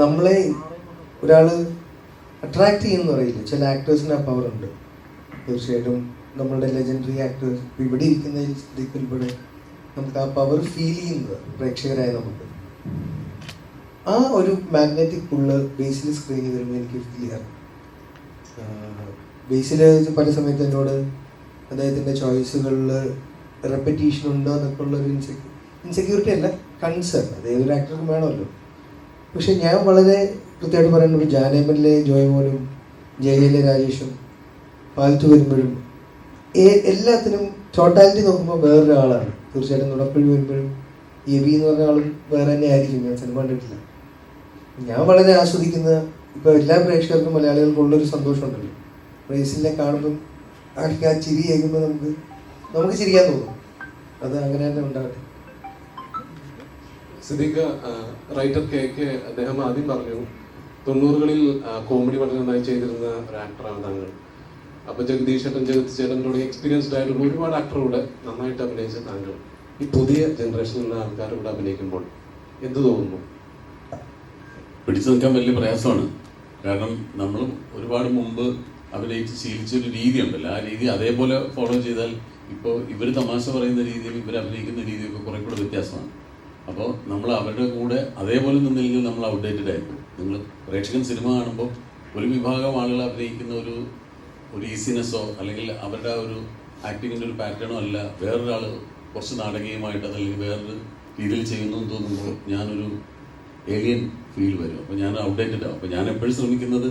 നമ്മളെ ഒരാൾ അട്രാക്ട് ചെയ്യുമെന്ന് പറയില്ല, ചില ആക്ടേഴ്സിന് ആ പവർ ഉണ്ട്. തീർച്ചയായിട്ടും നമ്മളുടെ ലെജൻഡറി ആക്ടേഴ്സ് ഇവിടെ ഇരിക്കുന്നതിൽ ഉൾപ്പെടെ നമുക്ക് ആ പവർ ഫീൽ ചെയ്യുന്നത് പ്രേക്ഷകരായ നമുക്ക് ആ ഒരു മാഗ്നറ്റിക് പുള്ള് ബേസിൽ സ്ക്രീൻ ചെയ്ത് വരുമ്പോൾ എനിക്ക് ഫീൽ ചെയ്യാറ്. ബേസിൽ പല സമയത്ത് എന്നോട് അദ്ദേഹത്തിൻ്റെ ചോയ്സുകളിൽ റെപ്പറ്റീഷൻ ഉണ്ടോ എന്നൊക്കെ ഉള്ളൊരു ഇൻസെക്യൂരിറ്റി അല്ല, കൺസേൺ. അത് ഏതൊരു ആക്ടർക്കും വേണമല്ലോ. പക്ഷെ ഞാൻ വളരെ കൃത്യമായിട്ട് പറയുന്നത്, ജാനേമനിലെ ജോയ്മോനും ജയയിലെ രാജേഷും പാലത്തു വരുമ്പോഴും എല്ലാത്തിനും ടോട്ടാലിറ്റി നോക്കുമ്പോൾ വേറൊരാളാണ്. തീർച്ചയായിട്ടും നുണക്കുഴി വരുമ്പോഴും എബി എന്ന് പറഞ്ഞ ആളും വേറെ തന്നെ ആയിരിക്കും. ഞാൻ സിനിമ കണ്ടിട്ടില്ല. ഞാൻ വളരെ ആസ്വദിക്കുന്ന, ഇപ്പോൾ എല്ലാ പ്രേക്ഷകർക്കും മലയാളികൾക്കും ഉള്ളൊരു സന്തോഷമുണ്ടല്ലോ, റേസിനെ കാണുമ്പം ആ ചിരി കേൾക്കുമ്പോൾ നമുക്ക് ചിരിക്കാൻ തോന്നും. അത് അങ്ങനെ തന്നെ ഉണ്ടാകട്ടെ. സിദ്ദീഖ്, റൈറ്റർ KK അദ്ദേഹം ആദ്യം പറഞ്ഞു 90കളിൽ കോമഡി വളരെ നന്നായി ചെയ്തിരുന്ന ഒരു ആക്ടറാണ് താങ്കൾ. അപ്പോൾ ജഗദീഷ് ചേട്ടൻ, ജഗത് ചേട്ടൻ തുടങ്ങി എക്സ്പീരിയൻസ്ഡ് ആയിട്ടുള്ള ഒരുപാട് ആക്ടറുകൂടെ നന്നായിട്ട് അഭിനയിച്ച താങ്കൾ ഈ പുതിയ ജനറേഷനിലുള്ള ആൾക്കാരുടെ അഭിനയിക്കുമ്പോൾ എന്ത് തോന്നുന്നു? പിടിച്ചു നിൽക്കാൻ വലിയ പ്രയാസമാണ്. കാരണം നമ്മൾ ഒരുപാട് മുമ്പ് അഭിനയിച്ച് ശീലിച്ചൊരു രീതി ഉണ്ടല്ലോ, ആ രീതി അതേപോലെ ഫോളോ ചെയ്താൽ ഇപ്പോൾ ഇവർ തമാശ പറയുന്ന രീതിയും ഇവർ അഭിനയിക്കുന്ന രീതിയൊക്കെ കുറേ കൂടെ വ്യത്യാസമാണ്. അപ്പോൾ നമ്മൾ അവരുടെ കൂടെ അതേപോലെ നിന്നില്ലെങ്കിൽ നമ്മൾ ഔട്ട്ഡേറ്റഡ് ആയിരിക്കും. നിങ്ങൾ പ്രേക്ഷകൻ സിനിമ കാണുമ്പോൾ ഒരു വിഭാഗം ആളുകൾ അഭിനയിക്കുന്ന ഒരു ഈസിനെസ്സോ അല്ലെങ്കിൽ അവരുടെ ആ ഒരു ആക്ടിങ്ങിൻ്റെ ഒരു പാറ്റേണോ അല്ല വേറൊരാൾ കുറച്ച് നാടകീയമായിട്ട് അതല്ലെങ്കിൽ വേറൊരു രീതിയിൽ ചെയ്യുന്നു എന്ന് തോന്നുമ്പോൾ ഞാനൊരു ഏലിയൻ ഫീൽ വരും. അപ്പോൾ ഞാൻ ഔട്ട്ഡേറ്റഡ് ആവും. അപ്പോൾ ഞാൻ എപ്പോഴും ശ്രമിക്കുന്നത്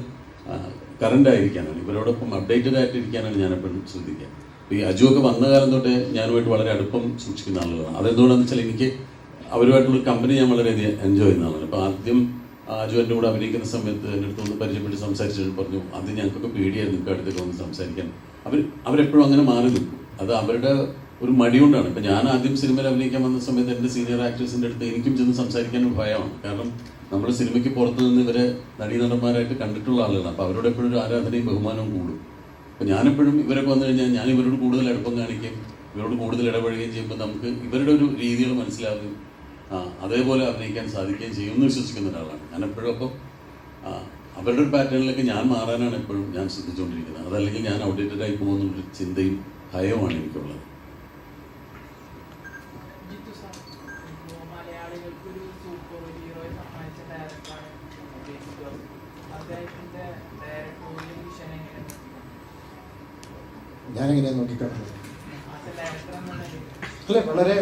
കറണ്ട് ആയിരിക്കാനാണ്, ഇവരോടൊപ്പം അപ്ഡേറ്റഡ് ആയിട്ടിരിക്കാനാണ് ഞാൻ എപ്പോഴും ശ്രദ്ധിക്കുക. അപ്പോൾ ഈ അജു ഒക്കെ വന്ന കാലം തൊട്ടേ ഞാനുമായിട്ട് വളരെ അടുപ്പം സൂക്ഷിക്കുന്ന ആളുകളാണ്. അതെന്തുകൊണ്ടാണെന്ന് വെച്ചാൽ എനിക്ക് അവരുമായിട്ടുള്ള കമ്പനി ഞാൻ വളരെയധികം എൻജോയ് ചെയ്യുന്ന ആളാണ്. അപ്പോൾ ആദ്യം അജു എൻ്റെ കൂടെ അഭിനയിക്കുന്ന സമയത്ത് എൻ്റെ അടുത്ത് ഒന്ന് പരിചയപ്പെട്ട് സംസാരിച്ചിട്ട് പറഞ്ഞു, അത് ഞങ്ങൾക്കൊക്കെ പേടിയായിരുന്നു നിങ്ങൾക്ക് അടുത്തേക്ക് വന്ന് സംസാരിക്കാൻ. അവരെപ്പോഴും അങ്ങനെ മാറി നിൽക്കും. അത് അവരുടെ ഒരു മടി കൊണ്ടാണ്. ഇപ്പം ഞാൻ ആദ്യം സിനിമയിൽ അഭിനയിക്കാൻ വന്ന സമയത്ത് എൻ്റെ സീനിയർ ആക്ടേഴ്സിൻ്റെ അടുത്ത് എനിക്കും ചെന്ന് സംസാരിക്കാൻ ഒരു ഭയമാണ്. കാരണം നമ്മൾ സിനിമയ്ക്ക് പുറത്ത് നിന്ന് ഇവരെ നടന്മാരായിട്ട് കണ്ടിട്ടുള്ള ആളുകളാണ്. അപ്പോൾ അവരോട് എപ്പോഴും ഒരു ആരാധനയും ബഹുമാനവും കൂടും. അപ്പോൾ ഞാനെപ്പോഴും ഇവരൊക്കെ വന്നു കഴിഞ്ഞാൽ ഞാൻ ഇവരോട് കൂടുതൽ അടുപ്പം കാണിക്കുകയും ഇവരോട് കൂടുതൽ ഇടപഴകുകയും ചെയ്യുമ്പോൾ നമുക്ക് ഇവരുടെ ഒരു രീതികൾ മനസ്സിലാവുകയും അതേപോലെ അഭിനയിക്കാൻ സാധിക്കുകയും ചെയ്യുമെന്ന് വിശ്വസിക്കുന്ന ഒരാളാണ് ഞാനെപ്പോഴും. അപ്പം അവരുടെ ഒരു പാറ്റേണിലേക്ക് ഞാൻ മാറാനാണ് എപ്പോഴും ഞാൻ ശ്രദ്ധിച്ചുകൊണ്ടിരിക്കുന്നത്. അതല്ലെങ്കിൽ ഞാൻ ഔട്ട്ഡേറ്റഡ് ആയി പോകുന്നൊരു ചിന്തയും ഭയവുമാണ് എനിക്കുള്ളത്. ഞാനെങ്ങനെയാണ് നോക്കിക്കാണുന്നത് അല്ലെ, വളരെ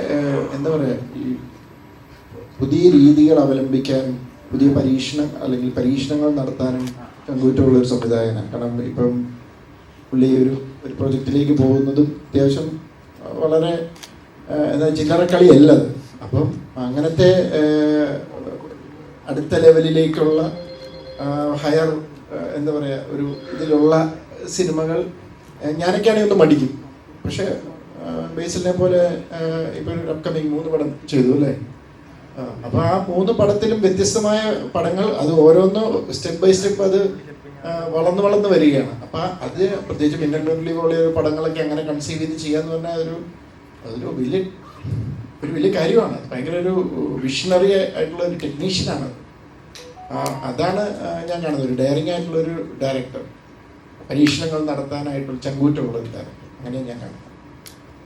എന്താ പറയുക, ഈ പുതിയ രീതികൾ അവലംബിക്കാൻ, പുതിയ പരീക്ഷണങ്ങൾ നടത്താനും കങ്കൂറ്റുള്ളൊരു സംവിധായകനാണ്. കാരണം ഇപ്പം പുള്ളി ഒരു പ്രൊജക്റ്റിലേക്ക് പോകുന്നതും അത്യാവശ്യം വളരെ എന്താ ചില്ലറക്കളിയല്ല അത്. അപ്പം അങ്ങനത്തെ അടുത്ത ലെവലിലേക്കുള്ള ഹയർ എന്താ പറയുക ഒരു ഇതിലുള്ള സിനിമകൾ ഞാനൊക്കെയാണെങ്കിൽ ഒന്ന് മടിക്കും. പക്ഷെ ബേസിലിനെ പോലെ ഇപ്പം ഒരു അപ്കമിങ് 3 പടം ചെയ്തു അല്ലേ. അപ്പോൾ ആ 3 പടത്തിലും വ്യത്യസ്തമായ പടങ്ങൾ, അത് ഓരോന്നും സ്റ്റെപ്പ് ബൈ സ്റ്റെപ്പ് അത് വളർന്ന് വരികയാണ്. അപ്പം അത് പ്രത്യേകിച്ച് മിന്നൽ മുരളി പോലെയുള്ള പടങ്ങളൊക്കെ അങ്ങനെ കൺസീവ് ചെയ്ത് ചെയ്യാന്ന് പറഞ്ഞാൽ അതൊരു വലിയ കാര്യമാണ്. ഭയങ്കര ഒരു വിഷണറി ആയിട്ടുള്ള ഒരു ടെക്നീഷ്യനാണ്. അതാണ് ഞാൻ കാണുന്നത്, ഒരു ഡയറിങ് ആയിട്ടുള്ളൊരു ഡയറക്ടർ, പരീക്ഷണങ്ങൾ നടത്താനായിട്ടുള്ള ചങ്കൂറ്റമുള്ള ഒരു ഡയറക്ടർ. അങ്ങനെയാണ് ഞാൻ കാണുന്നത്.